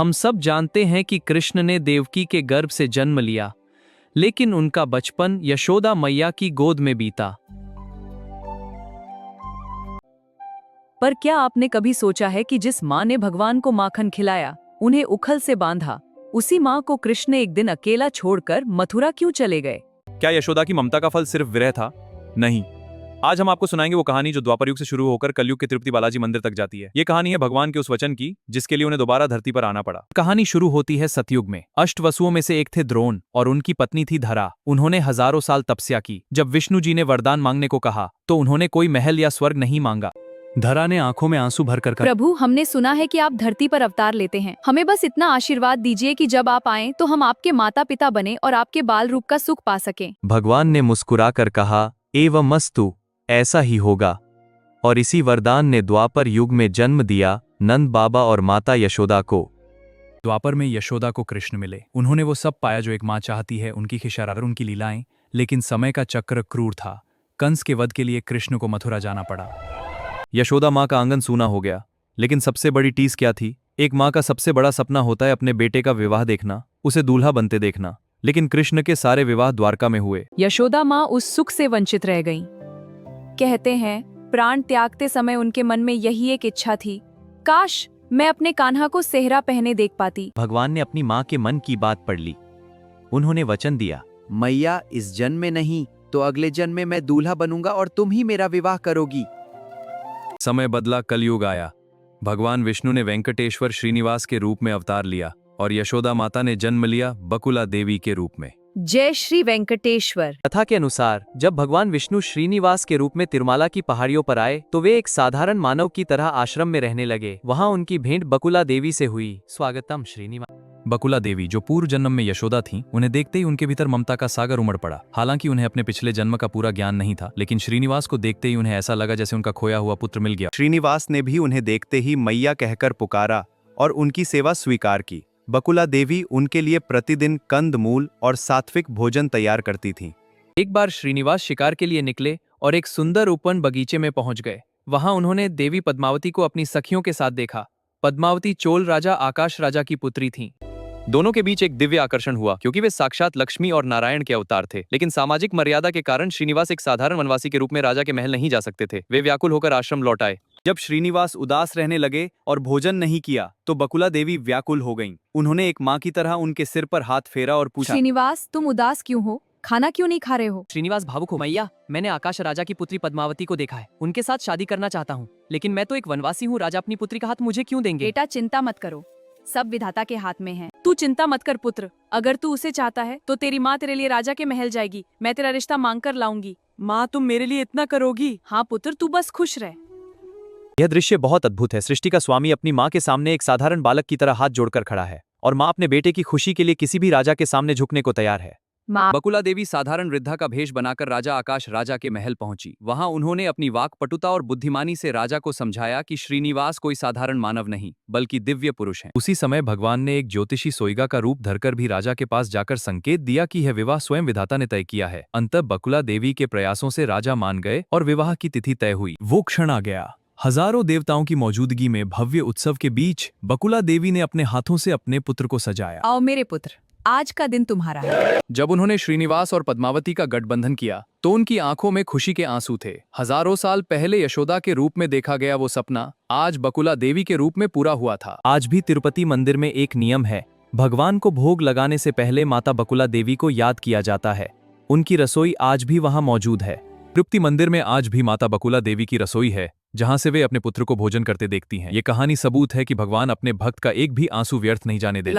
हम सब जानते हैं कि कृष्ण ने देवकी के गर्भ से जन्म लिया, लेकिन उनका बचपन यशोदा मैया की गोद में बीता। पर क्या आपने कभी सोचा है कि जिस माँ ने भगवान को माखन खिलाया, उन्हें उखल से बांधा, उसी माँ को कृष्ण एक दिन अकेला छोड़कर मथुरा क्यों चले गए? क्या यशोदा की ममता का फल सिर्फ विरह था? नहीं। आज हम आपको सुनाएंगे वो कहानी जो द्वापर युग से शुरू होकर कलयुग के तिरुपति बालाजी मंदिर तक जाती है। ये कहानी है भगवान के उस वचन की जिसके लिए उन्हें दोबारा धरती पर आना पड़ा। कहानी शुरू होती है सतयुग में। अष्टवसुओं में से एक थे द्रोण और उनकी पत्नी थी धरा। उन्होंने हजारों साल तपस्या की। जब विष्णु जी ने वरदान मांगने को कहा तो उन्होंने कोई महल या स्वर्ग नहीं मांगा। धरा ने आंखों में आंसू भरकर कहा, प्रभु, हमने सुना है कि आप धरती पर अवतार लेते हैं। हमें बस इतना आशीर्वाद दीजिए कि जब आप आएं तो हम आपके माता पिता बने और आपके बाल रूप का सुख पा सकें। भगवान ने मुस्कुराकर कहा, एवमस्तु, ऐसा ही होगा। और इसी वरदान ने द्वापर युग में जन्म दिया नंद बाबा और माता यशोदा को। द्वापर में यशोदा को कृष्ण मिले। उन्होंने वो सब पाया जो एक माँ चाहती है, उनकी खिशारत, उनकी लीलाएं। लेकिन समय का चक्र क्रूर था। कंस के वध के लिए कृष्ण को मथुरा जाना पड़ा। यशोदा माँ का आंगन सूना हो गया। लेकिन सबसे बड़ी टीस क्या थी? एक माँ का सबसे बड़ा सपना होता है अपने बेटे का विवाह देखना, उसे दूल्हा बनते देखना। लेकिन कृष्ण के सारे विवाह द्वारका में हुए। यशोदा माँ उस सुख से वंचित रह गईं। कहते हैं प्राण त्यागते समय उनके मन में यही एक इच्छा थी, काश मैं अपने कान्हा को सेहरा पहने देख पाती। भगवान ने अपनी माँ के मन की बात पढ़ ली। उन्होंने वचन दिया, मैया, इस जन्म में नहीं तो अगले जन्म में मैं दूल्हा बनूंगा और तुम ही मेरा विवाह करोगी। समय बदला, कलयुग आया। भगवान विष्णु ने वेंकटेश्वर श्रीनिवास के रूप में अवतार लिया और यशोदा माता ने जन्म लिया बकुला देवी के रूप में। जय श्री वेंकटेश्वर। कथा के अनुसार जब भगवान विष्णु श्रीनिवास के रूप में तिरुमाला की पहाड़ियों पर आए तो वे एक साधारण मानव की तरह आश्रम में रहने लगे। वहां उनकी भेंट बकुला देवी से हुई। स्वागतम श्रीनिवास। बकुला देवी जो पूर्व जन्म में यशोदा थीं, उन्हें देखते ही उनके भीतर ममता का सागर उमड़ पड़ा। हालांकि उन्हें अपने पिछले जन्म का पूरा ज्ञान नहीं था, लेकिन श्रीनिवास को देखते ही उन्हें ऐसा लगा जैसे उनका खोया हुआ पुत्र मिल गया। श्रीनिवास ने भी उन्हें देखते ही मैया कहकर पुकारा और उनकी सेवा स्वीकार की। बकुला देवी उनके लिए प्रतिदिन कंद मूल और सात्विक भोजन तैयार करती थीं। एक बार श्रीनिवास शिकार के लिए निकले और एक सुंदर उपवन बगीचे में पहुंच गए। वहां उन्होंने देवी पद्मावती को अपनी सखियों के साथ देखा। पद्मावती चोल राजा आकाश राजा की पुत्री थीं। दोनों के बीच एक दिव्य आकर्षण हुआ क्योंकि वे साक्षात लक्ष्मी और नारायण के अवतार थे। लेकिन सामाजिक मर्यादा के कारण श्रीनिवास एक साधारण वनवासी के रूप में राजा के महल नहीं जा सकते थे। वे व्याकुल होकर आश्रम लौट आए। जब श्रीनिवास उदास रहने लगे और भोजन नहीं किया तो बकुला देवी व्याकुल हो गईं। उन्होंने एक माँ की तरह उनके सिर पर हाथ फेरा और पूछा, श्रीनिवास, तुम उदास क्यों हो? खाना क्यों नहीं खा रहे हो? श्रीनिवास भावुक हो। मैया, मैंने आकाश राजा की पुत्री पद्मावती को देखा है। उनके साथ शादी करना चाहता हूँ, लेकिन मैं तो एक वनवासी हूँ। राजा अपनी पुत्री का हाथ मुझे क्यों देंगे? बेटा, चिंता मत करो, सब विधाता के हाथ में है। तू चिंता मत कर पुत्र, अगर तू उसे चाहता है तो तेरी माँ तेरे लिए राजा के महल जाएगी। मैं तेरा रिश्ता मांग कर लाऊंगी। माँ, तुम मेरे लिए इतना करोगी? हाँ पुत्र, तू बस खुश रह। यह दृश्य बहुत अद्भुत है। सृष्टि का स्वामी अपनी माँ के सामने एक साधारण बालक की तरह हाथ जोड़कर खड़ा है और माँ अपने बेटे की खुशी के लिए किसी भी राजा के सामने झुकने को तैयार है। माँ, बकुला देवी साधारण वृद्धा का भेष बनाकर राजा आकाश राजा के महल पहुंची। वहां उन्होंने अपनी वाक्पटुता और बुद्धिमानी से राजा को समझाया कि श्रीनिवास कोई साधारण मानव नहीं बल्कि दिव्य पुरुष हैं। उसी समय भगवान ने एक ज्योतिषी सोइगा का रूप धरकर भी राजा के पास जाकर संकेत दिया कि यह विवाह स्वयं विधाता ने तय किया है। अंततः बकुला देवी के प्रयासों से राजा मान गए और विवाह की तिथि तय हुई। वो क्षण आ गया। हजारों देवताओं की मौजूदगी में भव्य उत्सव के बीच बकुला देवी ने अपने हाथों से अपने पुत्र को सजाया। आओ मेरे पुत्र, आज का दिन तुम्हारा है। जब उन्होंने श्रीनिवास और पद्मावती का गठबंधन किया तो उनकी आंखों में खुशी के आंसू थे। हजारों साल पहले यशोदा के रूप में देखा गया वो सपना आज बकुला देवी के रूप में पूरा हुआ था। आज भी तिरुपति मंदिर में एक नियम है, भगवान को भोग लगाने से पहले माता बकुला देवी को याद किया जाता है। उनकी रसोई आज भी वहां मौजूद है। तिरुपति मंदिर में आज भी माता बकुला देवी की रसोई है जहां से वे अपने पुत्र को भोजन करते देखती हैं। ये कहानी सबूत है कि भगवान अपने भक्त का एक भी आंसू व्यर्थ नहीं जाने देते।